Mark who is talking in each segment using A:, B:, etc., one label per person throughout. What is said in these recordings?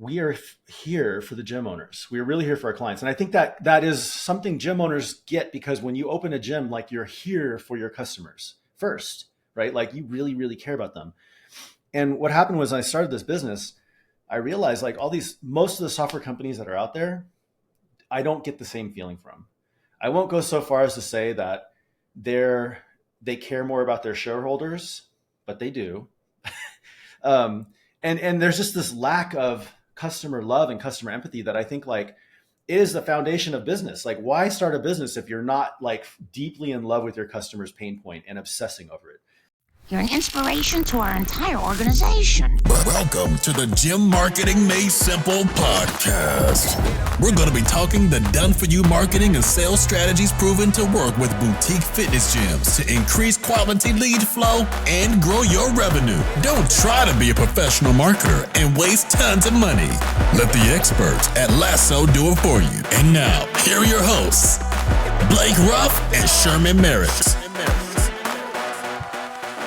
A: we are here for the gym owners. We're really here for our clients. And I think that that is something gym owners get, because when you open a gym, like, you're here for your customers first, right? Like, you really, really care about them. And what happened was, when I started this business, I realized, like, most of the software companies that are out there, I don't get the same feeling from. I won't go so far as to say that they care more about their shareholders, but they do. um, and there's just this lack of customer love and customer empathy that I think, like, is the foundation of business. Like, why start a business if you're not, like, deeply in love with your customer's pain point and obsessing over it?
B: You're an inspiration to our entire organization.
C: Welcome to the Gym Marketing Made Simple podcast. We're going to be talking the done-for-you marketing and sales strategies proven to work with boutique fitness gyms to increase quality lead flow and grow your revenue. Don't try to be a professional marketer and waste tons of money. Let the experts at Lasso do it for you. And now, here are your hosts, Blake Ruff and Sherman Merricks.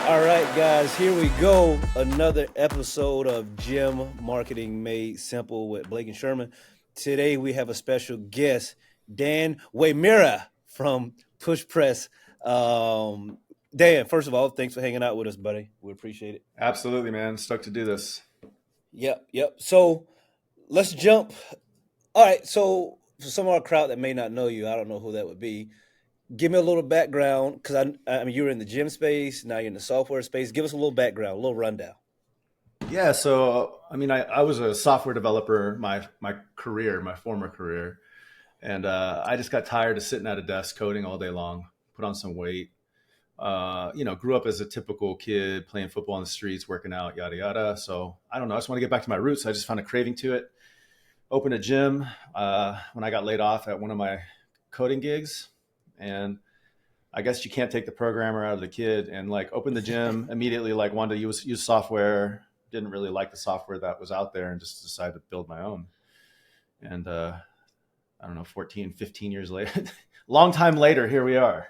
D: All right, guys, here we go. Another episode of Gym Marketing Made Simple with Blake and Sherman. Today we have a special guest, Dan Uyemura from Push Press. Dan, first of all, thanks for hanging out with us, buddy. We appreciate it.
A: Absolutely, man. Stoked to do this.
D: Yep. So let's jump. All right, so for some of our crowd that may not know you, I don't know who that would be. Give me a little background, because I mean, you were in the gym space, now you're in the software space. Give us a little background, a little rundown.
A: Yeah, so I mean, I was a software developer my former career, and I just got tired of sitting at a desk coding all day long. Put on some weight. Grew up as a typical kid, playing football on the streets, working out, yada yada. So I don't know, I just want to get back to my roots. I just found a craving to it. Opened a gym when I got laid off at one of my coding gigs. And I guess you can't take the programmer out of the kid, and, like, opened the gym immediately, like, wanted to use software, didn't really like the software that was out there, and just decided to build my own. And I don't know, 14, 15 years later, long time later, here we are.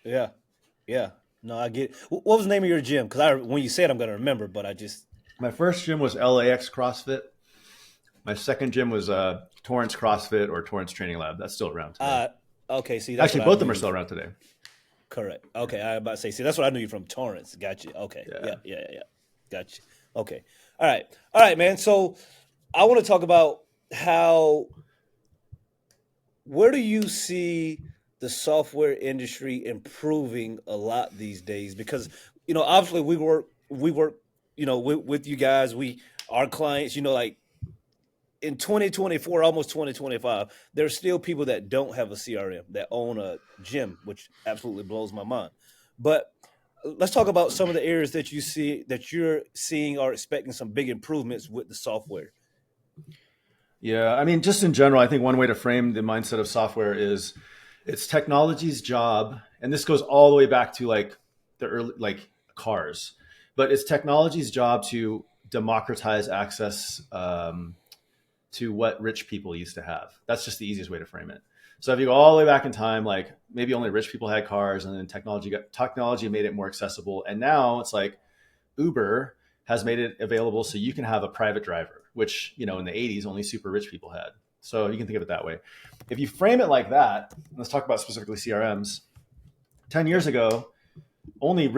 D: Yeah. No, I get it. What was the name of your gym? Because when you said, I'm going to remember, but
A: My first gym was LAX CrossFit. My second gym was Torrance CrossFit, or Torrance Training Lab. That's still around today.
D: Okay, see,
A: actually, both of them are still around today.
D: Correct. Okay, I was about to say, see, that's what I knew you from, Torrance. Gotcha. Okay. Yeah. Gotcha. Okay. All right, man. So I want to talk about where do you see the software industry improving a lot these days? Because, obviously we work, with you guys, our clients, like, in 2024, almost 2025, there's still people that don't have a CRM, that own a gym, which absolutely blows my mind. But let's talk about some of the areas that you're seeing or expecting some big improvements with the software.
A: Yeah, I mean, just in general, I think one way to frame the mindset of software is it's technology's job, and this goes all the way back to, like, the early, like, cars, but it's technology's job to democratize access to what rich people used to have. That's just the easiest way to frame it. So if you go all the way back in time, like, maybe only rich people had cars, and then technology made it more accessible. And now it's like Uber has made it available so you can have a private driver, which, in the 80s, only super rich people had. So you can think of it that way. If you frame it like that, let's talk about specifically CRMs. 10 years ago, only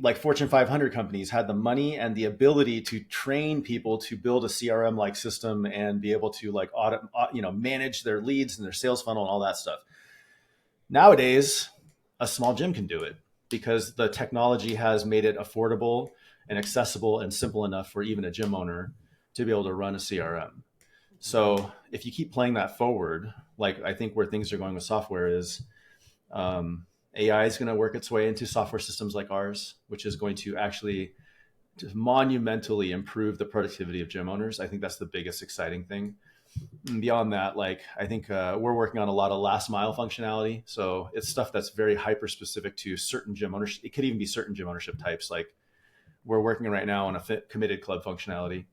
A: like Fortune 500 companies had the money and the ability to train people to build a CRM like system and be able to, like, manage their leads and their sales funnel and all that stuff. Nowadays, a small gym can do it because the technology has made it affordable and accessible and simple enough for even a gym owner to be able to run a CRM. So if you keep playing that forward, like, I think where things are going with software is, AI is going to work its way into software systems like ours, which is going to actually just monumentally improve the productivity of gym owners. I think that's the biggest exciting thing. And beyond that, like, I think we're working on a lot of last mile functionality. So it's stuff that's very hyper specific to certain gym ownership. It could even be certain gym ownership types. Like, we're working right now on a committed club functionality,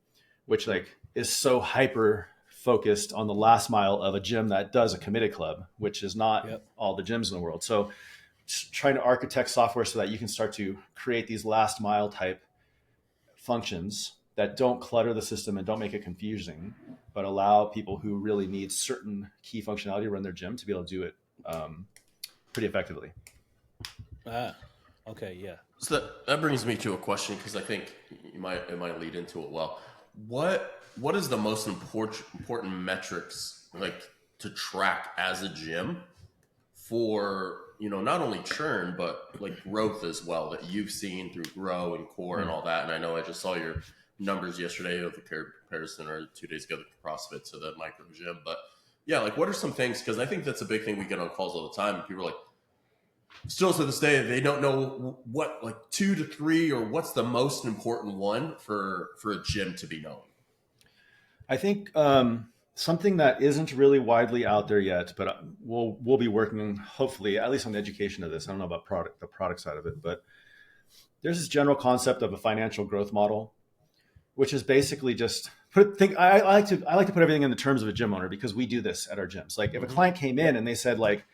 A: which, like, is so hyper focused on the last mile of a gym that does a committed club, which is not all the gyms in the world. So trying to architect software so that you can start to create these last mile type functions that don't clutter the system and don't make it confusing, but allow people who really need certain key functionality to run their gym to be able to do it pretty effectively.
D: Okay, yeah.
E: So that brings me to a question, because I think it might lead into it well. What is the most important metrics like to track as a gym for, not only churn but like growth as well, that you've seen through Grow and Core and all that? And I know I just saw your numbers yesterday of the comparison, or 2 days ago, the CrossFit to the micro gym. But yeah, like what are some things? Because I think that's a big thing we get on calls all the time. And people are like, still to this day, they don't know what, like 2 to 3, or what's the most important one for a gym to be knowing.
A: I think something that isn't really widely out there yet, but we'll be working hopefully at least on the education of this. I don't know about the product side of it, but there's this general concept of a financial growth model, which is basically just I like to put everything in the terms of a gym owner, because we do this at our gyms. Like if a client came in and they said like,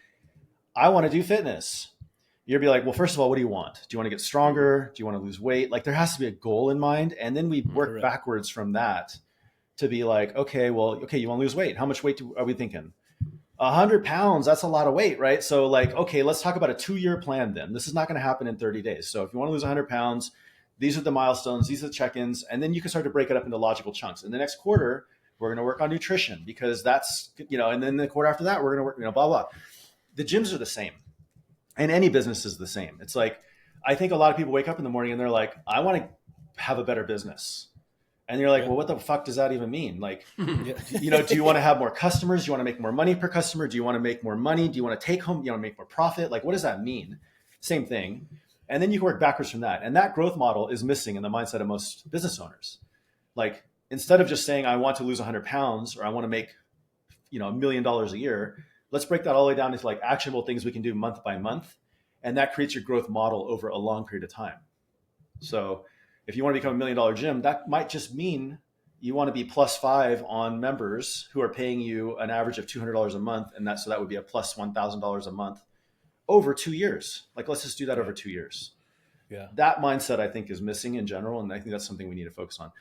A: I want to do fitness, you'd be like, well, first of all, what do you want? Do you want to get stronger? Do you want to lose weight? Like there has to be a goal in mind. And then we work backwards from that to be like, okay, you want to lose weight. How much weight are we thinking? 100 pounds. That's a lot of weight, right? So like, okay, let's talk about a 2-year plan then. This is not going to happen in 30 days. So if you want to lose 100 pounds, these are the milestones, these are the check-ins. And then you can start to break it up into logical chunks. In the next quarter, we're going to work on nutrition, because that's, and then the quarter after that, we're going to work, blah, blah. The gyms are the same, and any business is the same. It's like, I think a lot of people wake up in the morning and they're like, I want to have a better business. And you're like, well, what the fuck does that even mean? Like, do you want to have more customers? Do you want to make more money per customer? Do you want to make more money? Do you want to take home, make more profit? Like, what does that mean? Same thing. And then you can work backwards from that. And that growth model is missing in the mindset of most business owners. Like, instead of just saying, I want to lose 100 pounds, or I want to make, $1 million a year, let's break that all the way down into like actionable things we can do month by month. And that creates your growth model over a long period of time. So if you want to become $1 million gym, that might just mean you want to be +5 on members who are paying you an average of $200 a month. And so that would be a plus $1,000 a month over 2 years. Like, let's just do that over 2 years.
D: Yeah.
A: That mindset, I think, is missing in general. And I think that's something we need to focus on.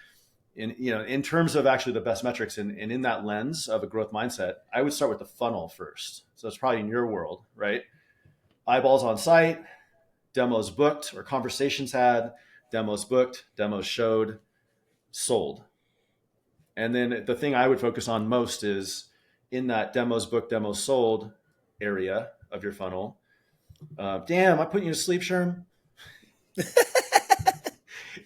A: In terms of actually the best metrics, and in that lens of a growth mindset, I would start with the funnel first. So it's probably in your world, right? Eyeballs on site, demos booked or conversations had, demos booked, demos showed, sold. And then the thing I would focus on most is in that demos booked, demos sold area of your funnel. Damn, I put you to sleep, Sherm.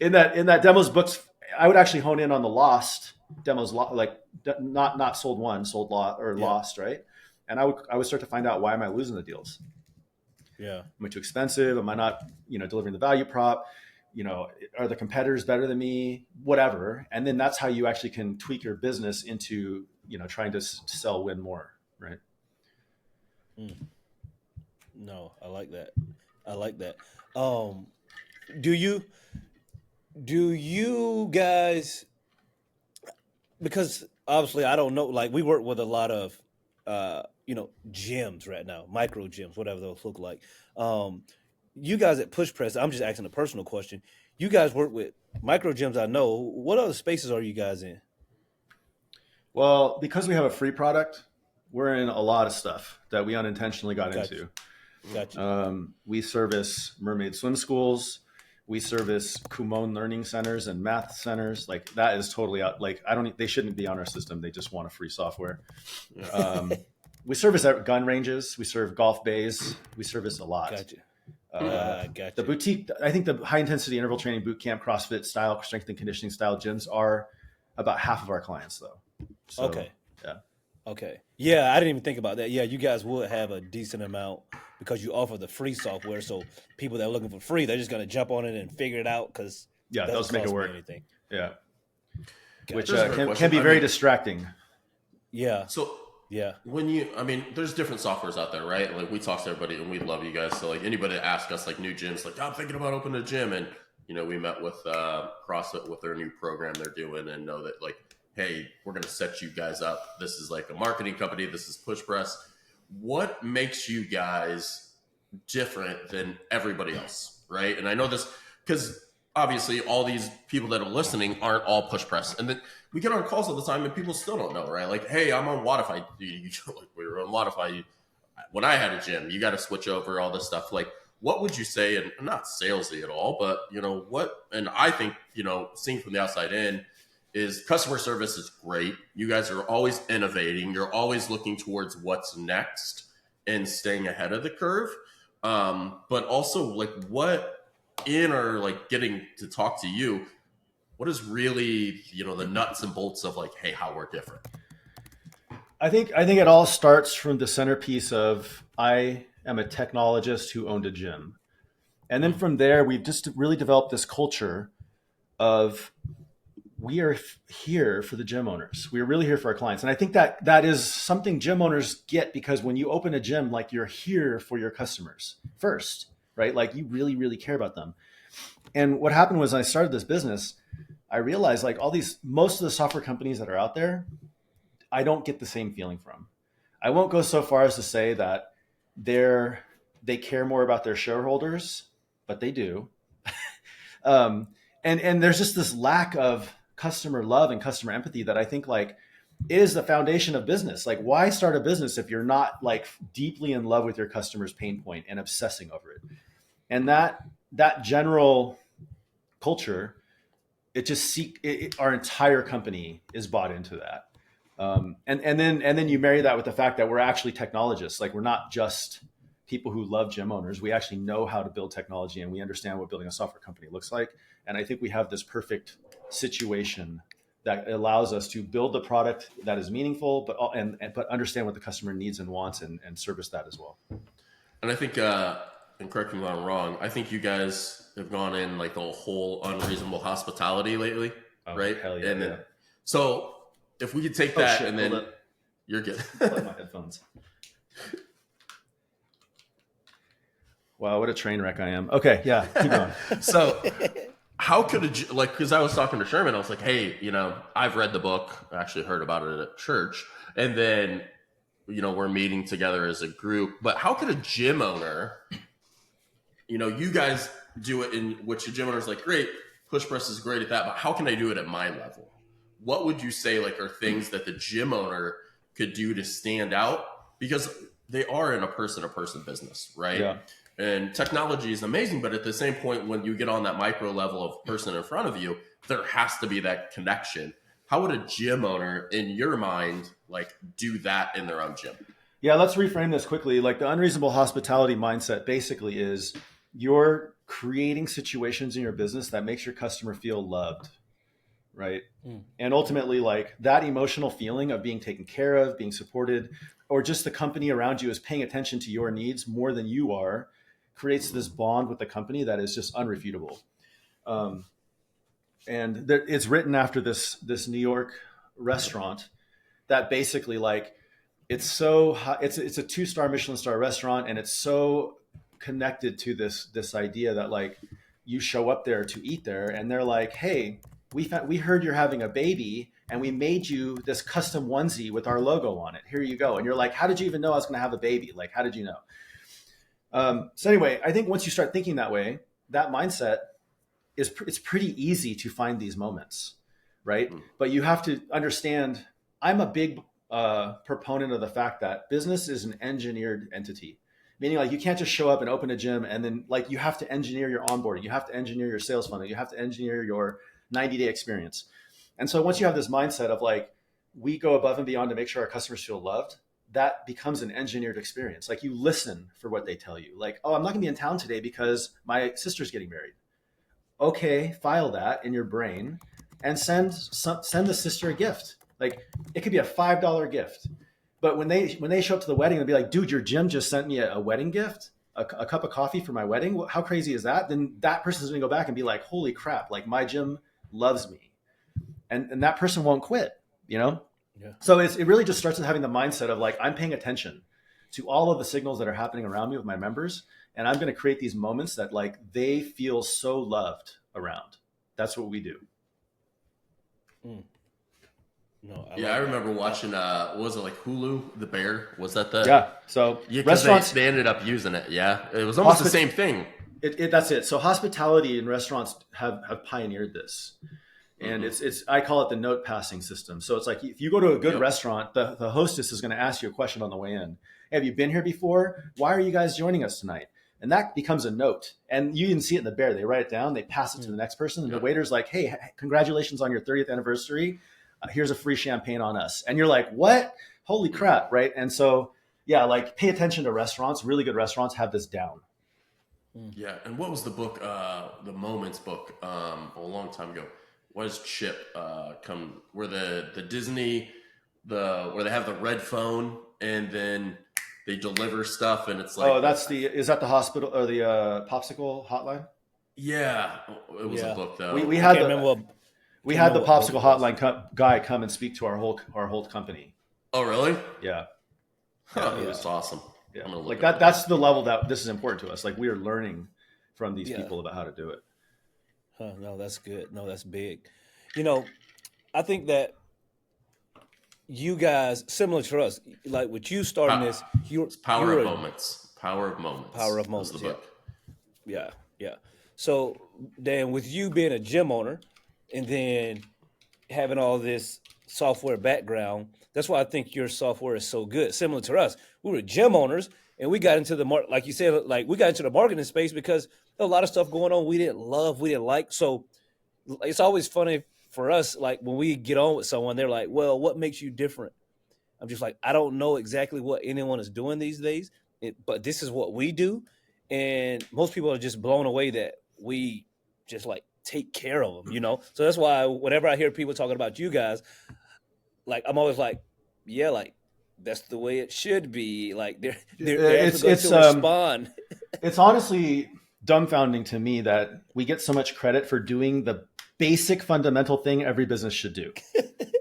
A: in that demos booked, I would actually hone in on the lost demos, like not sold one, sold lost, right? And I would start to find out, why am I losing the deals?
D: Yeah.
A: Am I too expensive? Am I not, delivering the value prop? Are the competitors better than me? Whatever. And then that's how you actually can tweak your business into, trying to sell, win more, right?
D: No, I like that. Do you guys, because obviously I don't know, like we work with a lot of, gyms right now, micro gyms, whatever those look like. You guys at Push Press, I'm just asking a personal question. You guys work with micro gyms, I know. What other spaces are you guys in?
A: Well, because we have a free product, we're in a lot of stuff that we unintentionally got into.
D: Gotcha.
A: We service mermaid swim schools. We service Kumon learning centers and math centers. Like, that is totally out. Like, they shouldn't be on our system. They just want a free software. We service gun ranges. We serve golf bays. We service a lot.
D: Gotcha. Gotcha.
A: The boutique, I think the high intensity interval training, boot camp, CrossFit style, strength and conditioning style gyms are about half of our clients though. So,
D: okay.
A: Yeah.
D: Okay. Yeah. I didn't even think about that. Yeah. You guys would have a decent amount because you offer the free software. So people that are looking for free, they're just going to jump on it and figure it out. Cause
A: those make it work.
D: Anything.
A: Yeah.
D: Gotcha.
A: Which can be very distracting.
D: Yeah.
E: So
D: yeah,
E: there's different softwares out there, right? Like, we talk to everybody and we love you guys. So like, anybody that asks us, like, new gyms, like, I'm thinking about opening a gym, and we met with CrossFit with their new program they're doing, and know that, like, hey, we're going to set you guys up. This is like a marketing company. This is Push Press. What makes you guys different than everybody else, right? And I know this because obviously all these people that are listening aren't all push press. And then we get on calls all the time and people still don't know, right? Like, hey, I'm on Wodify. Like, we were on Wodify. When I had a gym, you got to switch over all this stuff. Like, what would you say, and not salesy at all, but, what, and I think, seeing from the outside in, is customer service is great. You guys are always innovating. You're always looking towards what's next and staying ahead of the curve. But also, like, what like getting to talk to you, what is really, the nuts and bolts of like, hey, how we're different?
A: I think it all starts from the centerpiece of I am a technologist who owned a gym. And then from there, we've just really developed this culture of we are here for the gym owners. We're really here for our clients. And I think that is something gym owners get, because when you open a gym, like, you're here for your customers first, right? Like, you really, really care about them. And what happened was, I started this business, I realized, like, most of the software companies that are out there, I don't get the same feeling from. I won't go so far as to say that they care more about their shareholders, but they do. And there's just this lack of customer love and customer empathy that I think, like, is the foundation of business. Like, why start a business if you're not, like, deeply in love with your customer's pain point and obsessing over it? And that general culture, our entire company is bought into that. And then you marry that with the fact that we're actually technologists. Like, we're not just people who love gym owners. We actually know how to build technology, and we understand what building a software company looks like. And I think we have this perfect situation that allows us to build the product that is meaningful, but understand what the customer needs and wants, and service that as well.
E: And I think, and correct me if I'm wrong, I think you guys have gone in like the whole unreasonable hospitality lately, right?
A: Hell yeah,
E: and then,
A: yeah.
E: So if we could take that, and then you're good.
A: Plug my headphones. Wow, what a train wreck I am. Okay, yeah, keep going.
E: So how could because I was talking to Sherman, I was like, hey, I've read the book, I actually heard about it at church, and then, we're meeting together as a group, but how could a gym owner, you guys do it in which the gym owner's like, great, push press is great at that, but how can I do it at my level? What would you say, like, are things that the gym owner could do to stand out? Because they are in a person-to-person business, right?
A: Yeah.
E: And technology is amazing, but at the same point, when you get on that micro level of person in front of you, there has to be that connection. How would a gym owner, in your mind, like, do that in their own gym?
A: Yeah, let's reframe this quickly. Like, the unreasonable hospitality mindset basically is you're creating situations in your business that makes your customer feel loved, right? And ultimately, like, that emotional feeling of being taken care of, being supported, or just the company around you is paying attention to your needs more than you are, creates this bond with the company that is just unrefutable. And it's written after this New York restaurant that basically, like, it's so high, it's a 2-star Michelin star restaurant, and it's so connected to this idea that, like, you show up there to eat there, and they're like, hey, we heard you're having a baby, and we made you this custom onesie with our logo on it. Here you go. And you're like, how did you even know I was going to have a baby? Like, how did you know? So anyway, I think once you start thinking that way, that mindset it's pretty easy to find these moments, right? But you have to understand, I'm a big proponent of the fact that business is an engineered entity, meaning, like, you can't just show up and open a gym and then, like, you have to engineer your onboarding, you have to engineer your sales funnel, you have to engineer your 90-day experience. And so once you have this mindset of, like, we go above and beyond to make sure our customers feel loved, that becomes an engineered experience. Like, you listen for what they tell you. Like, oh, I'm not gonna be in town today because my sister's getting married. Okay, file that in your brain and send the sister a gift. Like, it could be a $5 gift. But when they show up to the wedding, they'll be like, dude, your gym just sent me a wedding gift, a cup of coffee for my wedding. How crazy is that? Then that person's gonna go back and be like, holy crap, like, my gym loves me. And that person won't quit, Yeah. So it really just starts with having the mindset of, like, I'm paying attention to all of the signals that are happening around me with my members, and I'm going to create these moments that, like, they feel so loved around. That's what we do.
E: No, I remember watching, what was it, like Hulu, The Bear? Was that the?
A: Yeah. So
E: Yeah,
A: restaurants,
E: they ended up using it. Yeah, it was almost the same thing.
A: That's it. So hospitality and restaurants have pioneered this. And it's I call it the note passing system. So it's like if you go to a good restaurant, the hostess is going to ask you a question on the way in. Hey, have you been here before? Why are you guys joining us tonight? And that becomes a note. And you can see it in the bear. They write it down, they pass it to the next person, and the waiter's like, hey, congratulations on your 30th anniversary. Here's a free champagne on us. And you're like, what? Holy crap, right? And so, yeah, like pay attention to restaurants. Really good restaurants have this down.
E: Yeah. And what was the book, the Moments book, a long time ago? What does Chip come where the Disney where they have the red phone and then they deliver stuff and it's like
A: is that the hospital or the popsicle hotline?
E: Yeah, it was a book though.
A: We had the popsicle hotline guy come and speak to our whole company.
E: Oh really?
A: Yeah.
E: That's awesome.
A: Yeah. Like that's the level that this is important to us. Like we are learning from these people about how to do it.
D: No, that's good. No, that's big. I think that you guys, similar to us, like with you starting this,
E: Power of Moments. Power of Moments.
D: Power of Moments.
E: Was the book.
D: Yeah. So, Dan, with you being a gym owner and then having all this software background, that's why I think your software is so good. Similar to us, we were gym owners and we got into the like you said, like we got into the marketing space because a lot of stuff going on we didn't love, we didn't like. So it's always funny for us, like when we get on with someone, they're like, well, what makes you different? I'm just like, I don't know exactly what anyone is doing these days, but this is what we do. And most people are just blown away that we just like take care of them, So that's why whenever I hear people talking about you guys, like I'm always like, yeah, like that's the way it should be. Like they're going to respond.
A: It's honestly dumbfounding to me that we get so much credit for doing the basic fundamental thing every business should do,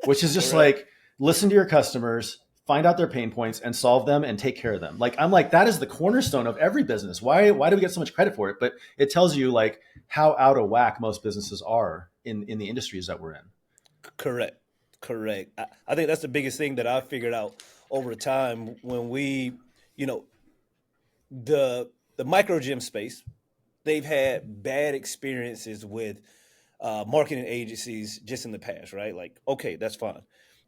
A: which is just like listen to your customers, find out their pain points and solve them and take care of them. Like, I'm like, that is the cornerstone of every business. Why do we get so much credit for it? But it tells you like how out of whack most businesses are in the industries that we're in.
D: Correct. I think that's the biggest thing that I figured out over time when we, the micro gym space, they've had bad experiences with marketing agencies just in the past, right? Like, okay, that's fine.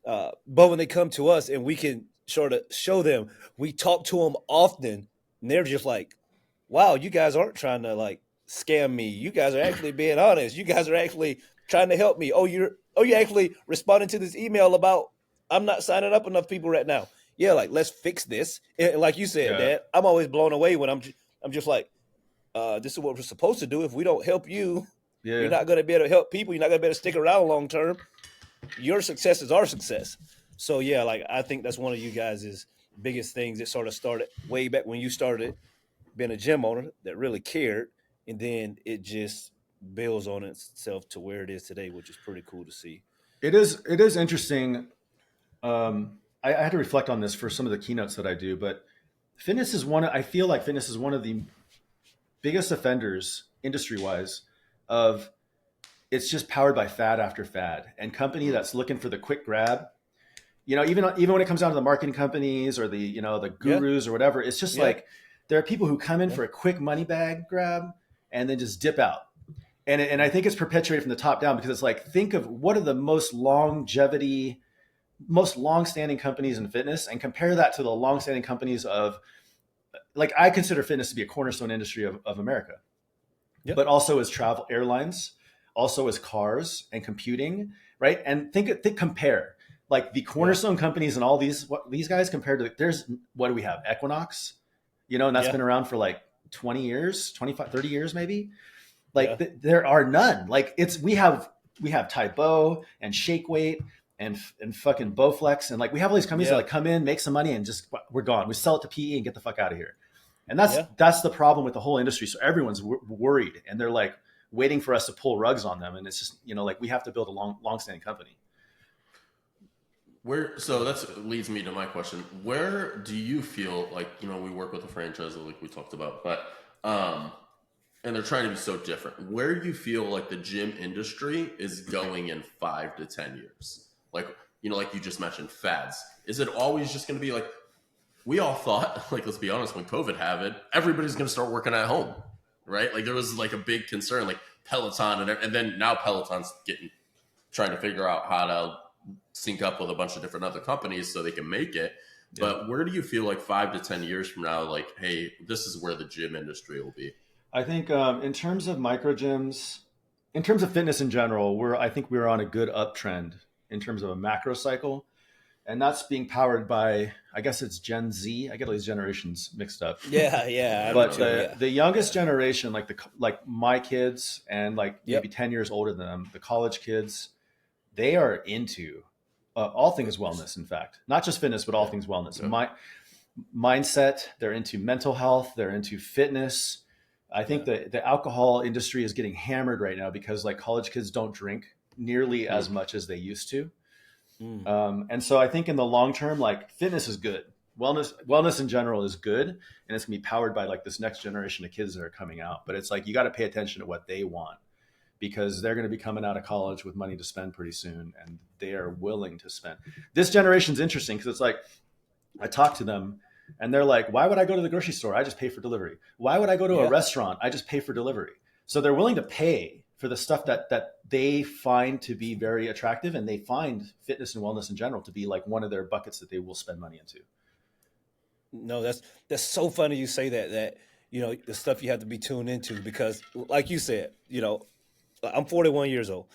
D: But when they come to us and we can sort of show them, we talk to them often, and they're just like, wow, you guys aren't trying to like scam me. You guys are actually being honest. You guys are actually trying to help me. You're actually responding to this email about I'm not signing up enough people right now. Yeah, like let's fix this. And like you said, Dad, I'm always blown away when I'm just like, this is what we're supposed to do. If we don't help you, you're not going to be able to help people. You're not going to be able to stick around long term. Your success is our success. So yeah, like I think that's one of you guys' biggest things that sort of started way back when you started being a gym owner that really cared, and then it just builds on itself to where it is today, which is pretty cool to see.
A: It is interesting. I had to reflect on this for some of the keynotes that I do, but I feel like fitness is one of the biggest offenders industry-wise of it's just powered by fad after fad and company that's looking for the quick grab. Even when it comes down to the marketing companies or the gurus or whatever, it's just like there are people who come in for a quick money bag grab and then just dip out. And I think it's perpetuated from the top down because it's like, think of what are the most long-standing companies in fitness and compare that to the long-standing companies of, like, I consider fitness to be a cornerstone industry of America, but also as travel, airlines, also as cars and computing, right? And compare like the cornerstone companies and all these guys compared to what do we have? Equinox, and that's been around for like 20 years, 25, 30 years, maybe. Like there are none. Like we have Tybo and Shake Weight and fucking Bowflex. And like, we have all these companies that like come in, make some money and just, we're gone. We sell it to PE and get the fuck out of here. And that's the problem with the whole industry. So everyone's worried and they're like waiting for us to pull rugs on them. And it's just, like we have to build a long-standing company.
E: So that leads me to my question. Where do you feel like, we work with a franchise like we talked about, but, and they're trying to be so different. Where do you feel like the gym industry is going in 5 to 10 years? Like, like you just mentioned, fads. Is it always just going to be like, we all thought, like, let's be honest, when COVID happened, everybody's going to start working at home, right? Like there was like a big concern, like Peloton, and then now Peloton's trying to figure out how to sync up with a bunch of different other companies so they can make it.
A: Yeah.
E: But where do you feel like 5 to 10 years from now, like, hey, this is where the gym industry will be?
A: I think in terms of micro gyms, in terms of fitness in general, I think we're on a good uptrend in terms of a macro cycle. And that's being powered by, I guess it's Gen Z. I get all these generations mixed up.
D: Yeah.
A: But the youngest generation, like my kids and like
D: Yep.
A: maybe 10 years older than them, the college kids, they are into all things wellness, in fact, not just fitness, but all things wellness.
E: Yeah.
A: Mindset, they're into mental health, they're into fitness. I think the alcohol industry is getting hammered right now because like college kids don't drink nearly as much as they used to. And so I think in the long term, like fitness is good. Wellness in general is good. And it's gonna be powered by like this next generation of kids that are coming out. But it's like, you got to pay attention to what they want because they're going to be coming out of college with money to spend pretty soon. And they are willing to spend. This generation's interesting because it's like, I talk to them and they're like, why would I go to the grocery store? I just pay for delivery. Why would I go to a restaurant? I just pay for delivery. So they're willing to pay for the stuff that they find to be very attractive, and they find fitness and wellness in general to be like one of their buckets that they will spend money into.
D: No, that's so funny you say that the stuff you have to be tuned into because like you said, I'm 41 years old.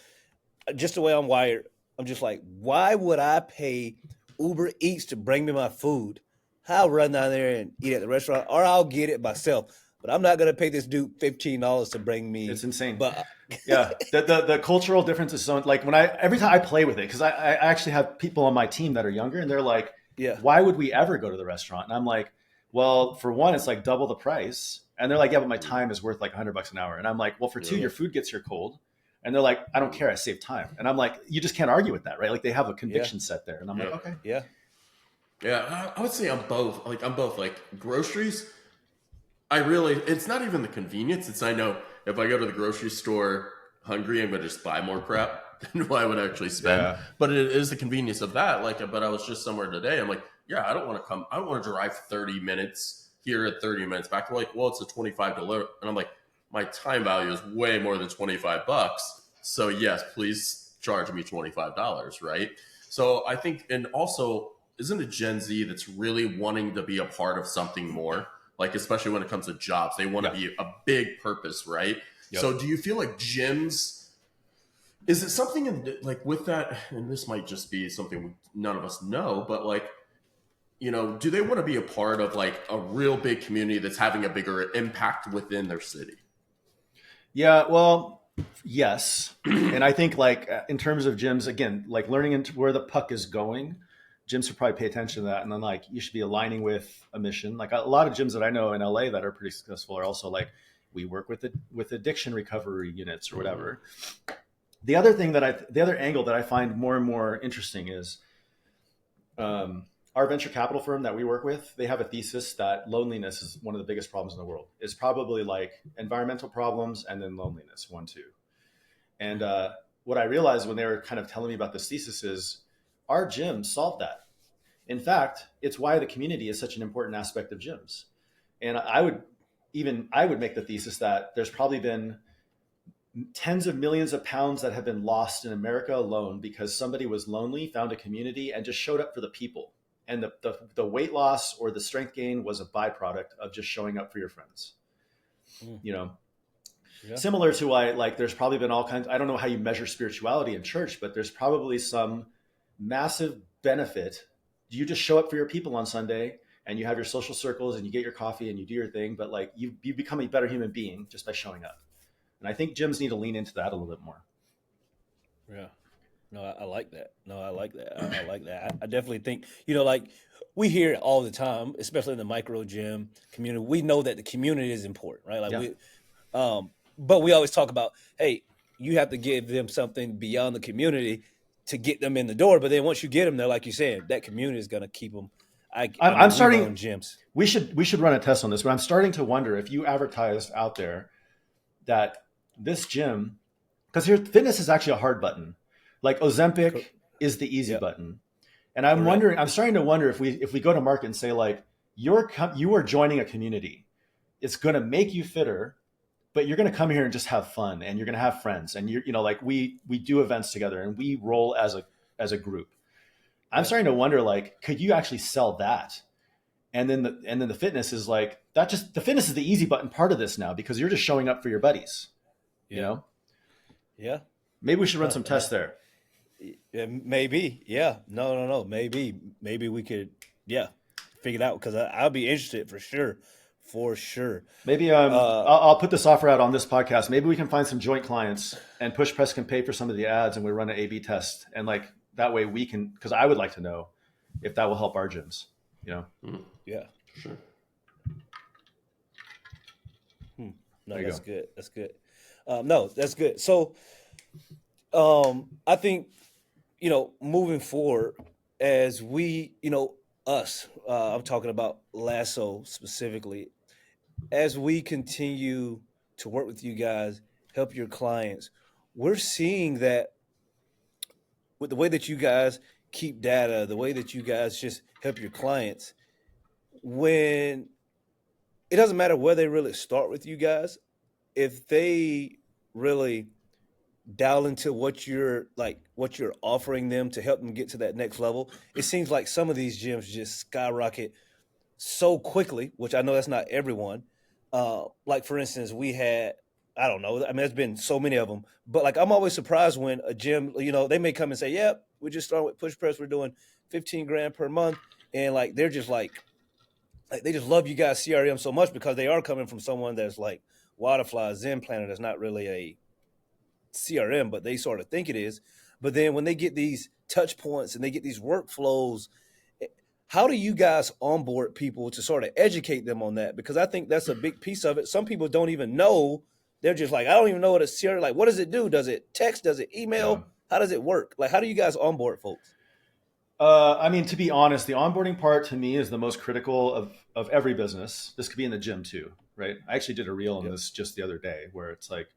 D: Just the way I'm wired, I'm just like, why would I pay Uber Eats to bring me my food? I'll run down there and eat at the restaurant, or I'll get it myself. But I'm not going to pay this dude $15 to bring me.
A: It's insane.
D: But
A: yeah, the cultural difference is so like every time I play with it, because I actually have people on my team that are younger, and they're like, why would we ever go to the restaurant? And I'm like, well, for one, it's like double the price. And they're like, yeah, but my time is worth like $100 an hour. And I'm like, well, for two, your food gets here cold. And they're like, I don't care, I save time. And I'm like, you just can't argue with that, right? Like they have a conviction set there. And I'm like, okay.
E: Yeah, I would say I'm both. Like groceries, it's not even the convenience. It's I know if I go to the grocery store hungry, I'm going to just buy more crap than what I would actually spend.
A: Yeah.
E: But it is the convenience of that. But I was just somewhere today. I'm like, I don't want to drive 30 minutes here and 30 minutes back. They're like, well, it's a $25. And I'm like, my time value is way more than $25. So yes, please charge me $25, right? So I think, and also, isn't it Gen Z that's really wanting to be a part of something more? Like, especially when it comes to jobs, they want to be a big purpose, right? Yep. So do you feel like gyms, is it something with that, and this might just be something none of us know, but do they want to be a part of like a real big community that's having a bigger impact within their city?
A: Yeah, well, yes. And I think in terms of gyms, again, like learning into where the puck is going, gyms should probably pay attention to that. And then you should be aligning with a mission. Like a lot of gyms that I know in LA that are pretty successful are also like, we work with addiction recovery units or whatever. The other angle that I find more and more interesting is our venture capital firm that we work with, they have a thesis that loneliness is one of the biggest problems in the world. It's probably like environmental problems and then loneliness, 1, 2. And what I realized when they were kind of telling me about this thesis is our gyms solved that. In fact, it's why the community is such an important aspect of gyms. And I would make the thesis that there's probably been tens of millions of pounds that have been lost in America alone because somebody was lonely, found a community, and just showed up for the people. And the weight loss or the strength gain was a byproduct of just showing up for your friends. Similar to why there's probably been all kinds, I don't know how you measure spirituality in church, but there's probably some massive benefit. You just show up for your people on Sunday and you have your social circles and you get your coffee and you do your thing, but you become a better human being just by showing up. And I think gyms need to lean into that a little bit more.
D: Yeah. No, I like that. I like that. I definitely think, we hear it all the time, especially in the micro gym community. We know that the community is important, right? But we always talk about, hey, you have to give them something beyond the community to get them in the door. But then once you get them there, like you said, that community is going to keep them. I'm
A: starting
D: gyms.
A: We should run a test on this, but I'm starting to wonder if you advertised out there that this gym, because here fitness is actually a hard button. Like Ozempic is the easy button. And I'm starting to wonder if we go to market and say you are joining a community. It's going to make you fitter, but you're going to come here and just have fun, and you're going to have friends, and like we do events together, and we roll as a group. I'm starting to wonder, like, could you actually sell that? And then the fitness is like that. Just the fitness is the easy button part of this now, because you're just showing up for your buddies.
D: Yeah.
A: You know?
D: Yeah.
A: Maybe we should run some tests there.
D: Yeah, maybe. Yeah. No. Maybe we could, figure it out, because I'll be interested for sure. For sure.
A: Maybe I'll put this offer out on this podcast. Maybe we can find some joint clients, and Push Press can pay for some of the ads, and we run an A/B test, and like that way we can, because I would like to know if that will help our gyms.
D: Yeah.
E: Sure.
D: No, that's good. That's good. No, that's good. So, I think, moving forward, as we, us, I'm talking about Lasso specifically, as we continue to work with you guys, help your clients, we're seeing that with the way that you guys keep data, the way that you guys just help your clients, when it doesn't matter where they really start with you guys, if they really dial into what you're offering them to help them get to that next level, it seems like some of these gyms just skyrocket so quickly, which I know that's not everyone. Like, for instance, we had, I don't know, I mean, there's been so many of them, but like, I'm always surprised when a gym, they may come and say, yep, we just started with Push Press, we're doing 15 grand per month. And like, they're just like they just love you guys CRM so much, because they are coming from someone that's like Waterfly, Zen Planner, that's not really a CRM, but they sort of think it is. But then when they get these touch points and they get these workflows, how do you guys onboard people to sort of educate them on that? Because I think that's a big piece of it. Some people don't even know. They're just like, I don't even know what a CRM, like, what does it do? Does it text? Does it email? Yeah. How does it work? Like, how do you guys onboard folks?
A: I mean, to be honest, the onboarding part to me is the most critical of every business. This could be in the gym too, right? I actually did a reel on this just the other day, where it's like,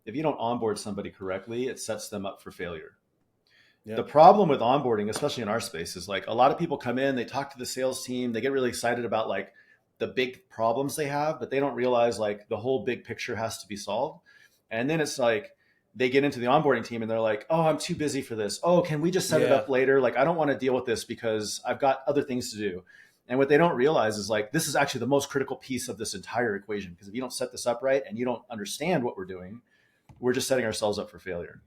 A: if you don't onboard somebody correctly, it sets them up for failure. Yep. The problem with onboarding, especially in our space, is like a lot of people come in, they talk to the sales team, they get really excited about like the big problems they have, but they don't realize like the whole big picture has to be solved. And then it's like, they get into the onboarding team and they're like, oh, I'm too busy for this. Oh, can we just set it up later? Like, I don't want to deal with this because I've got other things to do. And what they don't realize is like, this is actually the most critical piece of this entire equation. Because if you don't set this up right and you don't understand what we're doing, we're just setting ourselves up for failure.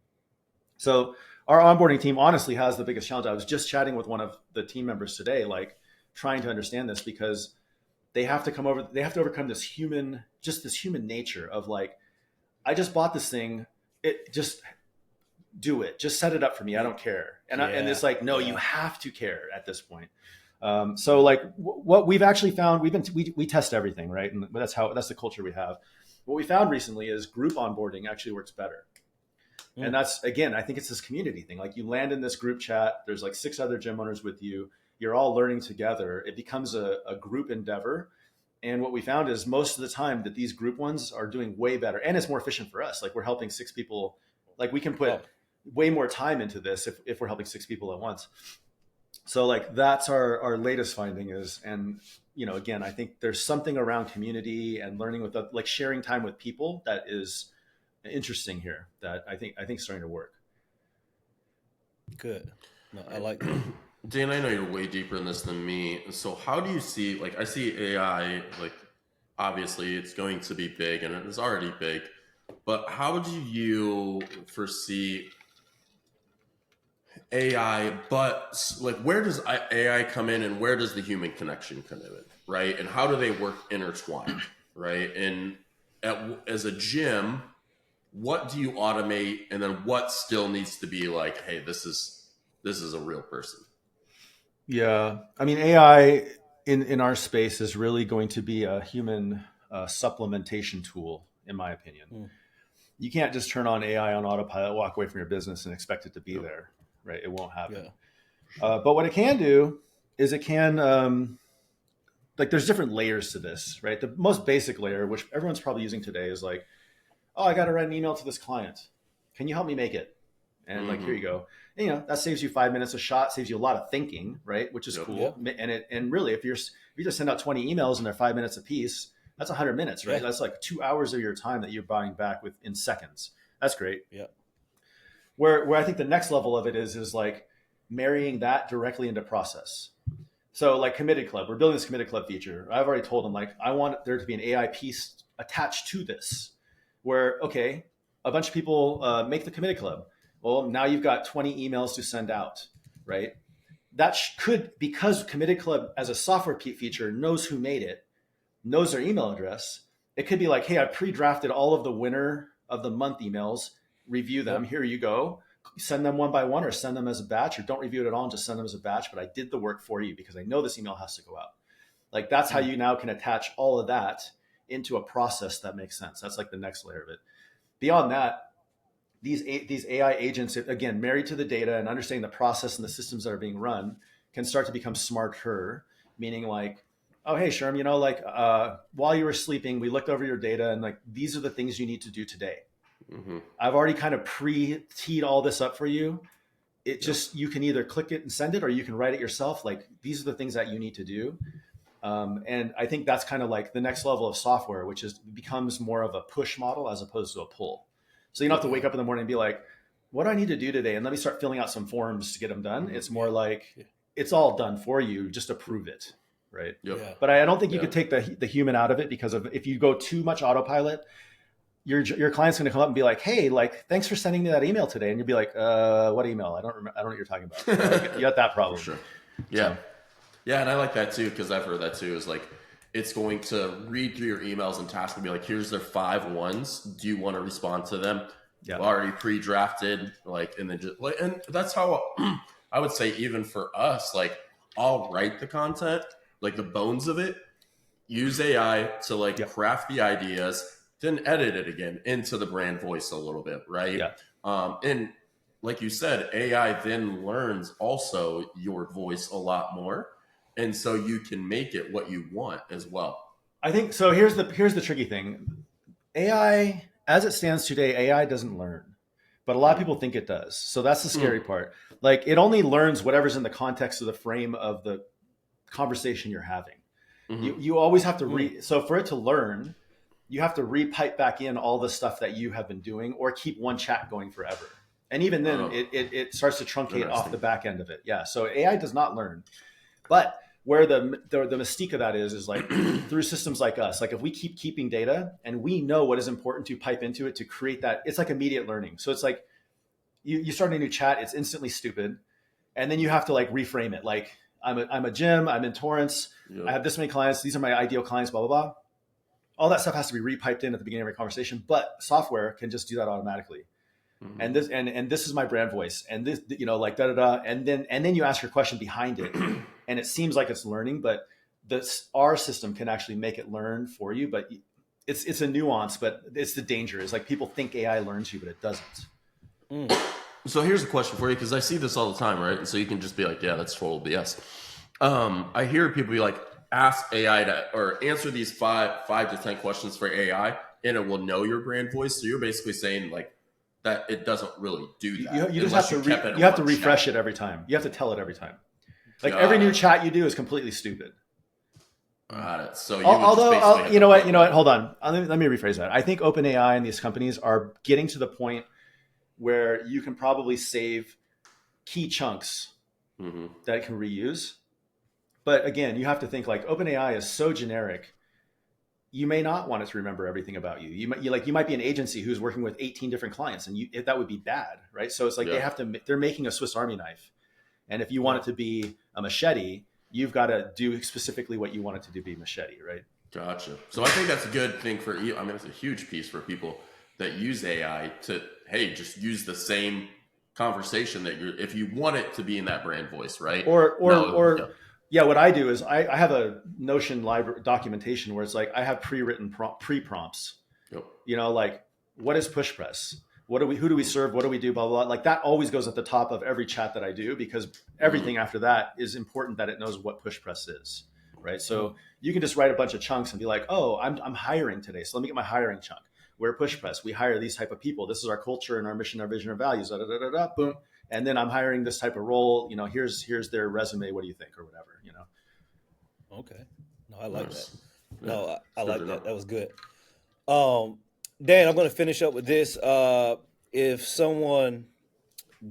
A: So our onboarding team honestly has the biggest challenge. I was just chatting with one of the team members today, like trying to understand this, because they have to overcome this human nature of like, I just bought this thing. Just do it. Just set it up for me. I don't care. And it's like, no, you have to care at this point. So like what we've actually found, we test everything, right? And that's the culture we have. What we found recently is group onboarding actually works better. And that's, again, I think it's this community thing. Like, you land in this group chat, there's like 6 other gym owners with you. You're all learning together. It becomes a group endeavor. And what we found is most of the time that these group ones are doing way better, and it's more efficient for us. Like, we're helping 6 people. Like, we can put way more time into this if we're helping 6 people at once. So like, that's our latest finding is, and again, I think there's something around community and learning with like sharing time with people that is interesting here that I think is starting to work.
D: Good. No, I like that.
E: Dan, I know you're way deeper in this than me. So how do you see, like, I see AI, like, obviously it's going to be big and it's already big, but how do you foresee AI, but like, where does AI come in and where does the human connection come in, right? And how do they work intertwined, right? And as a gym, what do you automate, and then what still needs to be like, hey, this is a real person?
A: Yeah, I mean, AI in our space is really going to be a human supplementation tool, in my opinion. You can't just turn on AI on autopilot, walk away from your business, and expect it to be there, right? It won't happen. But what it can do is it can, like, there's different layers to this, right? The most basic layer, which everyone's probably using today, is like, oh, I got to write an email to this client. Can you help me make it? And like, here you go. And, that saves you 5 minutes a shot, saves you a lot of thinking, right? Which is cool. And really, if you just send out 20 emails and they're 5 minutes a piece, That's 100 minutes, right?
D: Yeah.
A: That's like 2 hours of your time that you're buying back in seconds. That's great.
D: Yeah.
A: Where I think the next level of it is like marrying that directly into process. So like Committed Club, we're building this Committed Club feature. I've already told them, like, I want there to be an AI piece attached to this where, okay, a bunch of people make the Committed Club. Well, now you've got 20 emails to send out, right? That could, because Committed Club as a software feature knows who made it, knows their email address. It could be like, hey, I pre-drafted all of the winner of the month emails, review them. Here you go. Send them one by one or send them as a batch, or don't review it at all and just send them as a batch. But I did the work for you because I know this email has to go out. Like that's how you now can attach all of that into a process that makes sense. That's like the next layer of it. Beyond that, these AI agents, again, married to the data and understanding the process and the systems that are being run, can start to become smarter, meaning like, oh, hey, Sherm, you know, like while you were sleeping, we looked over your data and like, these are the things you need to do today. Mm-hmm. I've already kind of pre-teed all this up for you. It just, you can either click it and send it, or you can write it yourself. Like, these are the things that you need to do. And I think that's kind of like the next level of software, which is becomes more of a push model as opposed to a pull. So you don't have to wake up in the morning and be like, what do I need to do today? And let me start filling out some forms to get them done. It's more like it's all done for you, just to prove it. Right.
E: Yep.
D: Yeah.
A: But I don't think you could take the human out of it, because of if you go too much autopilot, your client's going to come up and be like, hey, like, thanks for sending me that email today. And you'll be like, what email? I don't remember. I don't know what you're talking about. You got that problem.
E: For sure. Yeah.
A: So.
E: Yeah. And I like that too, because I've heard that too, is like, it's going to read through your emails and task and be like, here's their 5 ones. Do you want to respond to them?
A: Yeah.
E: Already pre-drafted, like, and then just like, and that's how I would say, even for us, like, I'll write the content, like the bones of it, use AI to like craft the ideas, then edit it again into the brand voice a little bit, right?
A: Yeah.
E: And like you said, AI then learns also your voice a lot more, and so you can make it what you want as well.
A: I think so. Here's the tricky thing. AI, as it stands today, AI doesn't learn, but a lot of people think it does. So that's the scary part. Like, it only learns whatever's in the context of the frame of the conversation you're having. Mm-hmm. You always have to so for it to learn, you have to re-pipe back in all the stuff that you have been doing, or keep one chat going forever. And even then, it starts to truncate off the back end of it. Yeah. So AI does not learn. But where the mystique of that is like through systems like us. Like, if we keep keeping data and we know what is important to pipe into it to create that, it's like immediate learning. So it's like you start a new chat, it's instantly stupid. And then you have to like reframe it. Like, I'm a Jim, I'm in Torrance, I have this many clients, these are my ideal clients, blah, blah, blah. All that stuff has to be repiped in at the beginning of every conversation, but software can just do that automatically. Mm-hmm. And this is my brand voice, and this, you know, like and then you ask your question behind it, and it seems like it's learning, but our system can actually make it learn for you. But it's a nuance, but it's the danger is like people think AI learns you, but it doesn't.
E: So here's a question for you, because I see this all the time, right? And so you can just be like, yeah, that's total BS. I hear people be like, ask AI to, or answer these 5 to 10 questions for AI, and it will know your brand voice. So you're basically saying like that it doesn't really do that.
A: You just have to you have to refresh it every time. You have to tell it every time. Like, every new chat you do is completely stupid.
E: Got it. So
A: you know what? Hold on. Let me rephrase that. I think OpenAI and these companies are getting to the point where you can probably save key chunks that it can reuse. But again, you have to think like OpenAI is so generic. You may not want it to remember everything about you. You might be an agency who's working with 18 different clients, and that would be bad, right? So it's like they're making a Swiss Army knife. And if you want it to be a machete, you've got to do specifically what you want it to be machete, right?
E: Gotcha. So I think that's a good thing for you. I mean, it's a huge piece for people that use AI to, hey, just use the same conversation if you want it to be in that brand voice, right?
A: Yeah, what I do is I have a Notion library documentation where it's like I have pre-written pre-prompts. Yep. You know, like, what is push press? Who do we serve? What do we do? Blah, blah, blah. Like, that always goes at the top of every chat that I do, because everything after that is important that it knows what push press is, right? So you can just write a bunch of chunks and be like, oh, I'm hiring today, so let me get my hiring chunk. We're push press. We hire these type of people. This is our culture and our mission, our vision, our values. Da, da, da, da, da, boom. And then I'm hiring this type of role. You know, here's their resume. What do you think, or whatever? You know.
D: Okay. No, I like that. No, I
E: Good
D: like
E: to
D: that.
E: know.
D: That was good. Dan, I'm going to finish up with this. If someone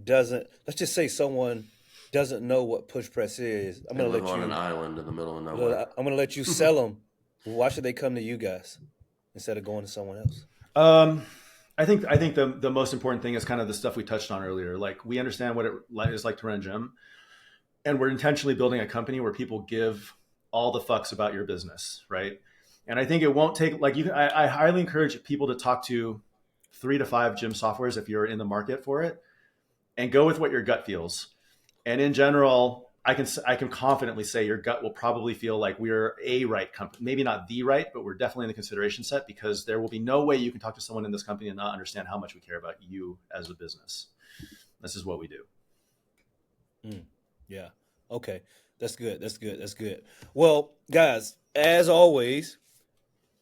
D: doesn't, let's just say someone doesn't know what push press is, I'm
E: They
D: going to
E: live
D: let
E: on an
D: you.
E: island in the middle of nowhere.
D: I'm going to let you sell them. Why should they come to you guys instead of going to someone else?
A: I think the most important thing is kind of the stuff we touched on earlier. Like we understand what it is like to run a gym, and we're intentionally building a company where people give all the fucks about your business, right? And I think it won't take like you. I highly encourage people to talk to 3 to 5 gym softwares if you're in the market for it, and go with what your gut feels. And in general, I can confidently say your gut will probably feel like we're a right company, maybe not the right, but we're definitely in the consideration set, because there will be no way you can talk to someone in this company and not understand how much we care about you as a business. This is what we do.
D: Yeah. Okay. That's good. That's good. That's good. Well, guys, as always,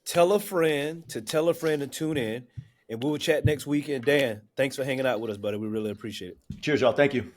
D: tell a friend to tune in, and we will chat next week. And Dan, thanks for hanging out with us, buddy. We really appreciate it.
A: Cheers, y'all. Thank you.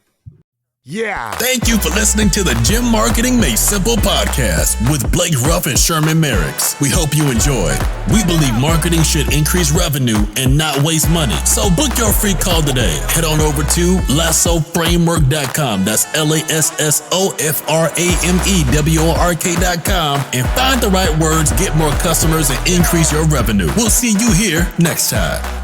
C: Yeah. Thank you for listening to the Gym Marketing Made Simple podcast with Blake Ruff and Sherman Merricks. We hope you enjoyed. We believe marketing should increase revenue and not waste money. So book your free call today. Head on over to lassoframework.com. That's LASSOFRAMEWORK.com and find the right words, get more customers, and increase your revenue. We'll see you here next time.